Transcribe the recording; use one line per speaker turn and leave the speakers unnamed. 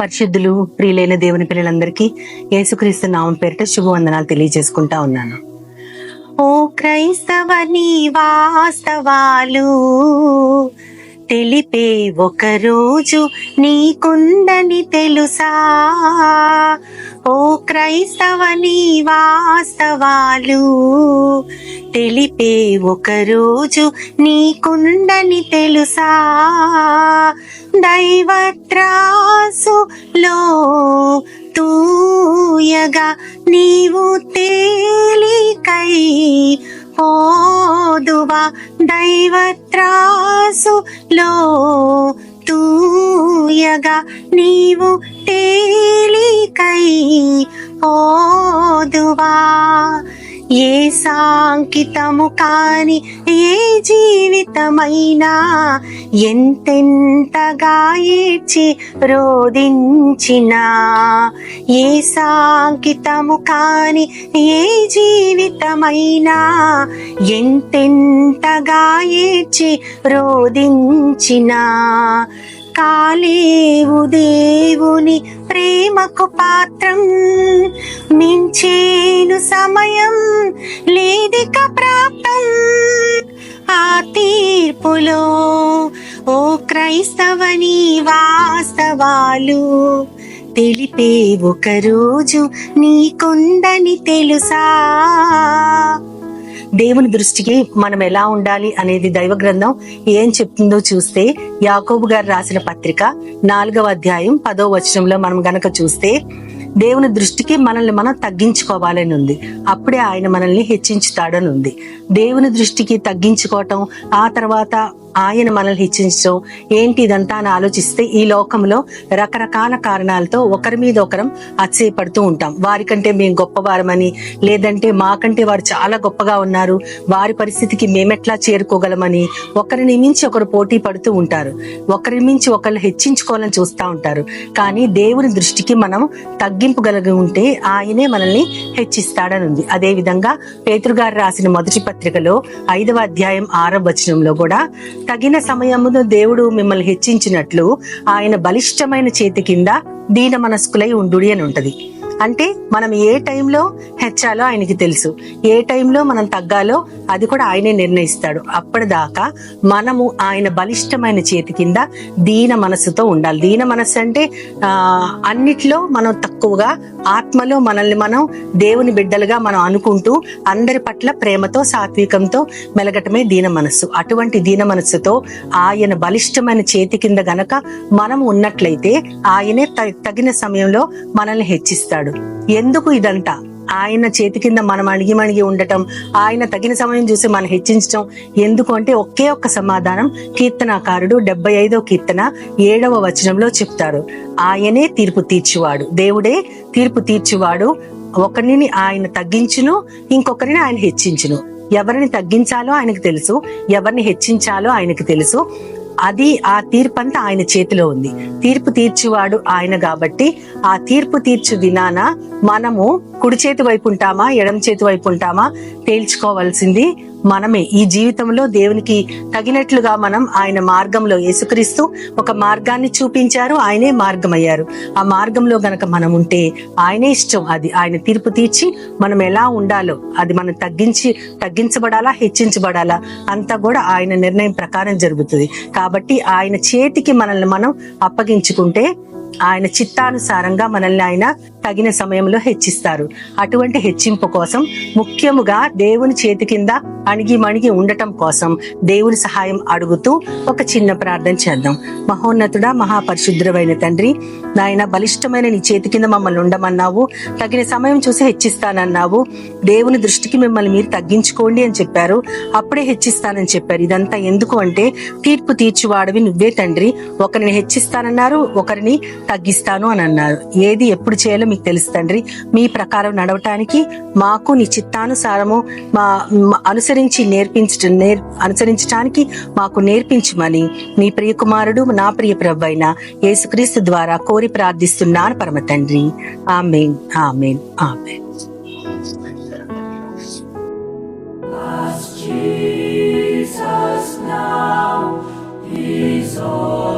పరిశుద్ధులు ప్రియులైన దేవుని పిల్లలందరికీ యేసుక్రీస్తు నామం పేరిట శుభవందనాలు తెలియజేసుకుంటా ఉన్నాను. ఓ క్రైస్తవ నీ వాస్తవాలు తెలిపే ఒక రోజు నీకుందని తెలుసా? ఓ క్రైస్తవ నీ వాస్తవాలు తెలిపే ఒక రోజు నీకుందని తెలుసా? దైవత్రాసులో తూయగా నీవు తేలికై పోదువా? దైవత్రాసులో తూయగా నీవు తేలికై పోదువా? ఏ సాంకితము కాని ఏ జీవితమైనా ఎంతెంతగా ఏడ్చి రోదించినా, ఏ సాంకితము కాని ఏ జీవితమైనా ఎంతెంతగా ఏడ్చి రోదించినా, కాలేవు దేవుని ప్రేమకు పాత్రం, మించేను సమయం లేదిక ప్రాప్తం. ఆ తీర్పులో ఓ క్రైస్తవని వాస్తవాలు తెలిపే ఒక రోజు నీకుందని తెలుసా? దేవుని దృష్టికి మనం ఎలా ఉండాలి అనేది దైవ గ్రంథం ఏం చెప్తుందో చూస్తే, యాకోబు గారు రాసిన పత్రిక 4వ అధ్యాయం 10వ వచనంలో మనం గనక చూస్తే, దేవుని దృష్టికి మనల్ని మనం తగ్గించుకోవాలని ఉంది, అప్పుడే ఆయన మనల్ని హెచ్చించుతాడని ఉంది. దేవుని దృష్టికి తగ్గించుకోవటం, ఆ తర్వాత ఆయన మనల్ని హెచ్చించడం ఏంటి ఇదంతా అని ఆలోచిస్తే, ఈ లోకంలో రకరకాల కారణాలతో ఒకరి మీద ఒకరం అతిశయపడుతూ ఉంటాం. వారికంటే మేము గొప్పవారమని, లేదంటే మాకంటే వారు చాలా గొప్పగా ఉన్నారు, వారి పరిస్థితికి మేమెట్లా చేరుకోగలమని ఒకరిని మించి ఒకరు పోటీ పడుతూ ఉంటారు. ఒకరి మించి ఒకరు హెచ్చించుకోవాలని చూస్తూ ఉంటారు. కానీ దేవుని దృష్టికి మనం తగ్గింపుగలిగి ఉంటే ఆయనే మనల్ని హెచ్చిస్తాడని ఉంది. అదే విధంగా పేతురు గారు రాసిన మొదటి పత్రికలో 5వ అధ్యాయం 6వ వచనంలో కూడా, తగిన సమయమును దేవుడు మిమ్మల్ని హెచ్చించినట్లు ఆయన బలిష్టమైన చేతి కింద దీన మనస్కులై ఉండుడి అని ఉంటది. అంటే మనం ఏ టైంలో హెచ్చాలో ఆయనకి తెలుసు, ఏ టైంలో మనం తగ్గాలో అది కూడా ఆయనే నిర్ణయిస్తాడు. అప్పటిదాకా మనము ఆయన బలిష్టమైన చేతి కింద దీన మనస్సుతో ఉండాలి. దీన మనస్సు అంటే అన్నిట్లో మనం తక్కువగా, ఆత్మలో మనల్ని మనం దేవుని బిడ్డలుగా మనం అనుకుంటూ అందరి పట్ల ప్రేమతో సాత్వికంతో మెలగటమే దీన మనస్సు. అటువంటి దీన మనస్సుతో ఆయన బలిష్టమైన చేతి కింద గనక మనం ఉన్నట్లయితే ఆయనే తగిన సమయంలో మనల్ని హెచ్చిస్తాడు. ఎందుకు ఇదంతా? ఆయన చేతి కింద మనం అణిగి ఉండటం, ఆయన తగిన సమయం చూసి మనం హెచ్చించడం ఎందుకు అంటే, ఒకే ఒక్క సమాధానం కీర్తనాకారుడు 75వ కీర్తన 7వ వచనంలో చెప్తారు. ఆయనే తీర్పు తీర్చువాడు, దేవుడే తీర్పు తీర్చువాడు. ఒకరిని ఆయన తగ్గించును, ఇంకొకరిని ఆయన హెచ్చించును. ఎవరిని తగ్గించాలో ఆయనకు తెలుసు, ఎవరిని హెచ్చించాలో ఆయనకు తెలుసు. అది ఆ తీర్పంతా ఆయన చేతిలో ఉంది. తీర్పు తీర్చువాడు ఆయన కాబట్టి ఆ తీర్పు తీర్చు దినాన మనము కుడి చేతి వైపు ఉంటామా ఎడమ చేతి వైపు ఉంటామా తేల్చుకోవాల్సింది మనమే. ఈ జీవితంలో దేవునికి తగినట్లుగా మనం ఆయన మార్గంలో, యేసుక్రీస్తు ఒక మార్గాన్ని చూపించారు, ఆయనే మార్గం అయ్యారు. ఆ మార్గంలో గనక మనం ఉంటే ఆయనే ఇష్టం. అది ఆయన తీర్పు తీర్చి మనం ఎలా ఉండాలో, అది మనం తగ్గించబడాలా హెచ్చించబడాలా అంతా కూడా ఆయన నిర్ణయం ప్రకారం జరుగుతుంది. కాబట్టి ఆయన చేతికి మనల్ని మనం అప్పగించుకుంటే ఆయన చిత్తానుసారంగా మనల్ని ఆయన తగిన సమయంలో హెచ్చిస్తారు. అటువంటి హెచ్చింపు కోసం ముఖ్యముగా దేవుని చేతి కింద అణిగి ఉండటం కోసం దేవుని సహాయం అడుగుతూ ఒక చిన్న ప్రార్థన చేద్దాం. మహోన్నతుడా, మహాపరిశుద్ధమైన తండ్రి, నాయన బలిష్టమైన నీ చేతి కింద మమ్మల్ని ఉండమన్నావు, తగిన సమయం చూసి హెచ్చిస్తానన్నావు. దేవుని దృష్టికి మిమ్మల్ని మీరు తగ్గించుకోండి అని చెప్పారు, అప్పుడే హెచ్చిస్తానని చెప్పారు. ఇదంతా ఎందుకు అంటే, తీర్పు తీర్చువాడివి నువ్వే తండ్రి. ఒకరిని హెచ్చిస్తానన్నారు, ఒకరిని తగ్గిస్తాను అని అన్నారు. ఏది ఎప్పుడు చేయాలో మీకు తెలుసు తండ్రి. మీ ప్రకారం నడవటానికి మాకు నీ చిత్తానుసారము అనుసరించటానికి మాకు నేర్పించమని నీ ప్రియ కుమారుడు నా ప్రియ ప్రభువైన యేసుక్రీస్తు ద్వారా కోరి ప్రార్థిస్తున్నాను పరమ తండ్రి. ఆమేన్, ఆమేన్, ఆమేన్. Jesus.
soul.